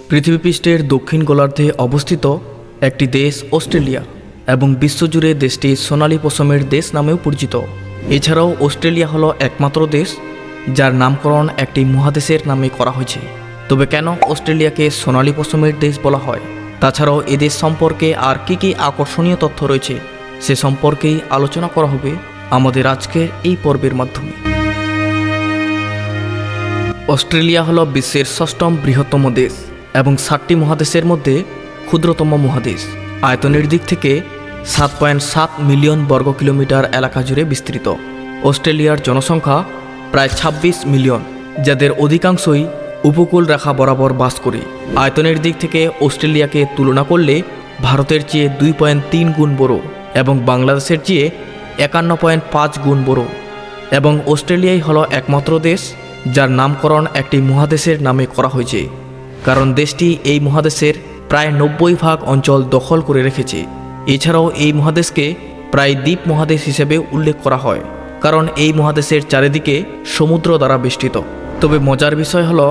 পৃথিবীপৃষ্ঠের দক্ষিণ গোলার্ধে অবস্থিত একটি দেশ অস্ট্রেলিয়া এবং বিশ্বজুড়ে দেশটি সোনালী পশমের দেশ নামেও পরিচিত। এছাড়াও অস্ট্রেলিয়া হলো একমাত্র দেশ যার নামকরণ একটি মহাদেশের নামে করা হয়েছে। তবে কেন অস্ট্রেলিয়াকে সোনালী পশমের দেশ বলা হয়, তাছাড়াও এদেশ সম্পর্কে আর কি আকর্ষণীয় তথ্য রয়েছে সে সম্পর্কেই আলোচনা করা হবে আমাদের আজকের এই পর্বের মাধ্যমে। অস্ট্রেলিয়া হলো বিশ্বের ৬ম বৃহত্তম দেশ এবং ৭টি মহাদেশের মধ্যে ক্ষুদ্রতম মহাদেশ। আয়তনের দিক থেকে ৭.৭ মিলিয়ন বর্গ কিলোমিটার এলাকা জুড়ে বিস্তৃত। অস্ট্রেলিয়ার জনসংখ্যা প্রায় ২৬ মিলিয়ন, যাদের অধিকাংশই উপকূল রেখা বরাবর বাস করে। আয়তনের দিক থেকে অস্ট্রেলিয়াকে তুলনা করলে ভারতের চেয়ে ২.৩ গুণ বড় এবং বাংলাদেশের চেয়ে ৫১.৫ গুণ বড়। এবং অস্ট্রেলিয়াই হলো একমাত্র দেশ যার নামকরণ একটি মহাদেশের নামে করা হয়েছে, কারণ দেশটি এই মহাদেশের প্রায় ৯০% অঞ্চল দখল করে রেখেছে। এছাড়াও এই মহাদেশকে প্রায় দ্বীপ মহাদেশ হিসেবে উল্লেখ করা হয়, কারণ এই মহাদেশের চারিদিকে সমুদ্র দ্বারা বেষ্টিত। তবে মজার বিষয় হলো,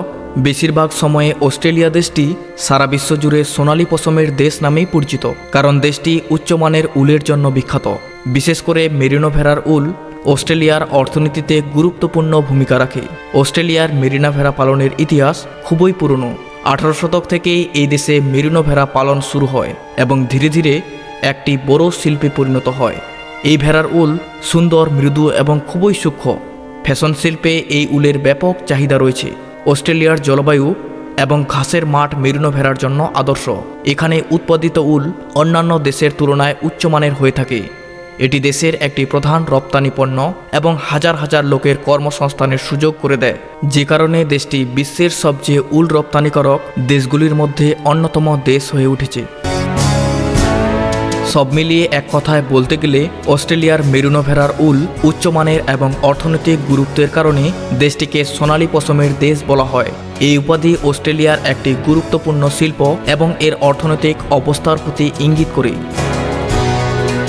বেশিরভাগ সময়ে অস্ট্রেলিয়া দেশটি সারা বিশ্ব জুড়ে সোনালী পশমের দেশ নামেই পরিচিত, কারণ দেশটি উচ্চমানের উলের জন্য বিখ্যাত। বিশেষ করে মেরিনো ভেড়ার উল অস্ট্রেলিয়ার অর্থনীতিতে গুরুত্বপূর্ণ ভূমিকা রাখে। অস্ট্রেলিয়ার মেরিনা ভেড়া পালনের ইতিহাস খুবই পুরনো। ১৮ শতক থেকেই এই দেশে মেরিনো ভেড়া পালন শুরু হয় এবং ধীরে ধীরে একটি বড় শিল্পে পরিণত হয়। এই ভেড়ার উল সুন্দর, মৃদু এবং খুবই সূক্ষ্ম। ফ্যাশন শিল্পে এই উলের ব্যাপক চাহিদা রয়েছে। অস্ট্রেলিয়ার জলবায়ু এবং ঘাসের মাঠ মেরিনো ভেড়ার জন্য আদর্শ। এখানে উৎপাদিত উল অন্যান্য দেশের তুলনায় উচ্চমানের হয়ে থাকে। এটি দেশের একটি প্রধান রপ্তানি পণ্য এবং হাজার হাজার লোকের কর্মসংস্থানের সুযোগ করে দেয়, যে কারণে দেশটি বিশ্বের সবচেয়ে উল রপ্তানিকারক দেশগুলির মধ্যে অন্যতম দেশ হয়ে উঠেছে। সব মিলিয়ে এক কথায় বলতে গেলে অস্ট্রেলিয়ার মেরিনো ভেড়ার উল উচ্চমানের এবং অর্থনৈতিক গুরুত্বের কারণে দেশটিকে সোনালী পশমের দেশ বলা হয়। এই উপাধি অস্ট্রেলিয়ার একটি গুরুত্বপূর্ণ শিল্প এবং এর অর্থনৈতিক অবস্থার প্রতি ইঙ্গিত করে।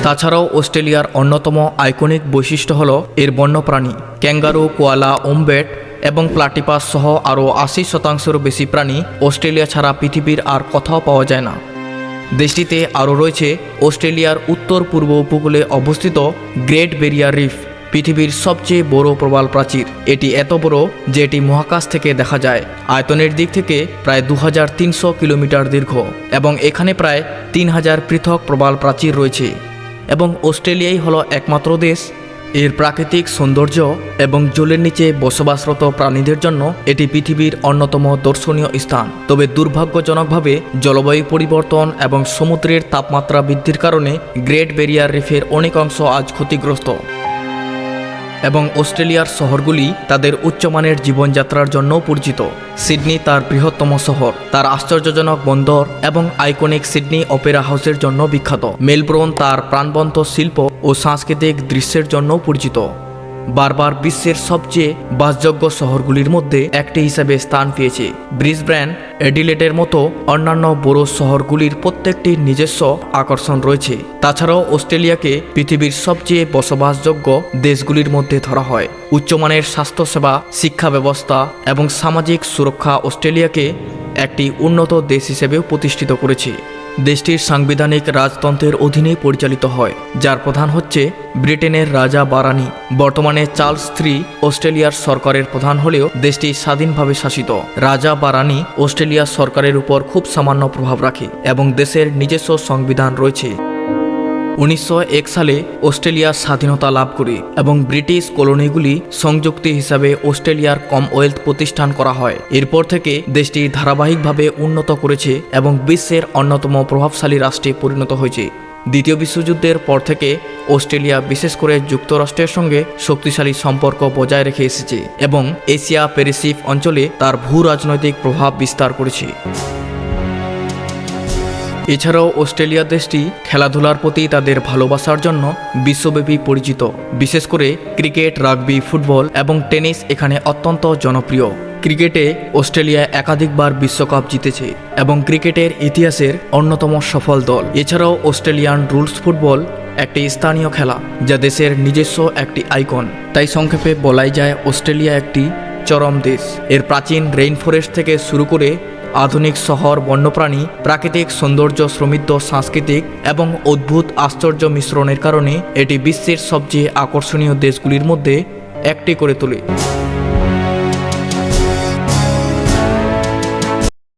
তাছাড়াও অস্ট্রেলিয়ার অন্যতম আইকনিক বৈশিষ্ট্য হল এর বন্যপ্রাণী। ক্যাঙ্গারু, কোয়ালা, ওম্বেট এবং প্লাটিপাস সহ আরও ৮০% বেশি প্রাণী অস্ট্রেলিয়া ছাড়া পৃথিবীর আর কোথাও পাওয়া যায় না। দেশটিতে আরও রয়েছে অস্ট্রেলিয়ার উত্তর পূর্ব উপকূলে অবস্থিত গ্রেট ব্যারিয়ার রিফ, পৃথিবীর সবচেয়ে বড় প্রবাল প্রাচীর। এটি এত বড় যে এটি মহাকাশ থেকে দেখা যায়। আয়তনের দিক থেকে প্রায় ২৩০০ কিলোমিটার দীর্ঘ এবং এখানে প্রায় ৩০০০ পৃথক প্রবাল প্রাচীর রয়েছে। এবং অস্ট্রেলিয়াই হলো একমাত্র দেশ, এর প্রাকৃতিক সৌন্দর্য এবং জলের নিচে বসবাসরত প্রাণীদের জন্য এটি পৃথিবীর অন্যতম দর্শনীয় স্থান। তবে দুর্ভাগ্যজনকভাবে জলবায়ু পরিবর্তন এবং সমুদ্রের তাপমাত্রা বৃদ্ধির কারণে গ্রেট ব্যারিয়ার রিফের অনেক অংশ আজ ক্ষতিগ্রস্ত। এবং অস্ট্রেলিয়ার শহরগুলি তাদের উচ্চমানের জীবনযাত্রার জন্যও পরিচিত। সিডনি তার বৃহত্তম শহর, তার আশ্চর্যজনক বন্দর এবং আইকনিক সিডনি অপেরা হাউসের জন্য বিখ্যাত। মেলবোর্ন তার প্রাণবন্ত শিল্প ও সাংস্কৃতিক দৃশ্যের জন্যও পরিচিত। বারবার বিশ্বের সবচেয়ে বাসযোগ্য শহরগুলির মধ্যে একটি হিসেবে স্থান পেয়েছে। ব্রিসবেন, অ্যাডিলেডের মতো অন্যান্য বড় শহরগুলির প্রত্যেকটির নিজস্ব আকর্ষণ রয়েছে। তাছাড়াও অস্ট্রেলিয়াকে পৃথিবীর সবচেয়ে বসবাসযোগ্য দেশগুলির মধ্যে ধরা হয়। উচ্চমানের স্বাস্থ্যসেবা, শিক্ষা ব্যবস্থা এবং সামাজিক সুরক্ষা অস্ট্রেলিয়াকে একটি উন্নত দেশ হিসেবেও প্রতিষ্ঠিত করেছে। দেশটির সাংবিধানিক রাজতন্ত্রের অধীনে পরিচালিত হয়, যার প্রধান হচ্ছে ব্রিটেনের রাজা বা রানী। বর্তমানে চার্লস III অস্ট্রেলিয়ার সরকারের প্রধান হলেও দেশটি স্বাধীনভাবে শাসিত। রাজা বা রানী অস্ট্রেলিয়ার সরকারের উপর খুব সামান্য প্রভাব রাখে এবং দেশের নিজস্ব সংবিধান রয়েছে। ১৯০১ সালে অস্ট্রেলিয়া স্বাধীনতা লাভ করে এবং ব্রিটিশ কলোনিগুলি সংযুক্তি হিসাবে অস্ট্রেলিয়ার কমওয়েলথ প্রতিষ্ঠান করা হয়। এরপর থেকে দেশটি ধারাবাহিকভাবে উন্নত করেছে এবং বিশ্বের অন্যতম প্রভাবশালী রাষ্ট্রে পরিণত হয়েছে। দ্বিতীয় বিশ্বযুদ্ধের পর থেকে অস্ট্রেলিয়া বিশেষ করে যুক্তরাষ্ট্রের সঙ্গে শক্তিশালী সম্পর্ক বজায় রেখে এসেছে এবং এশিয়া প্যাসিফিক অঞ্চলে তার ভূ রাজনৈতিক প্রভাব বিস্তার করেছে। এছাড়াও অস্ট্রেলিয়া দেশটি খেলাধুলার প্রতি তাদের ভালোবাসার জন্য বিশ্বব্যাপী পরিচিত। বিশেষ করে ক্রিকেট, রাগবি, ফুটবল এবং টেনিস এখানে অত্যন্ত জনপ্রিয়। ক্রিকেটে অস্ট্রেলিয়া একাধিকবার বিশ্বকাপ জিতেছে এবং ক্রিকেটের ইতিহাসের অন্যতম সফল দল। এছাড়াও অস্ট্রেলিয়ান রুলস ফুটবল একটি স্থানীয় খেলা, যা দেশের নিজস্ব একটি আইকন। তাই সংক্ষেপে বলাই যায় অস্ট্রেলিয়া একটি চরম দেশ। এর প্রাচীন রেইন ফরেস্ট থেকে শুরু করে আধুনিক শহর, বন্যপ্রাণী, প্রাকৃতিক সৌন্দর্য, সমৃদ্ধ সাংস্কৃতিক এবং অদ্ভুত আশ্চর্য মিশ্রণের কারণে এটি বিশ্বের সবচেয়ে আকর্ষণীয় দেশগুলির মধ্যে একটি করে তোলে।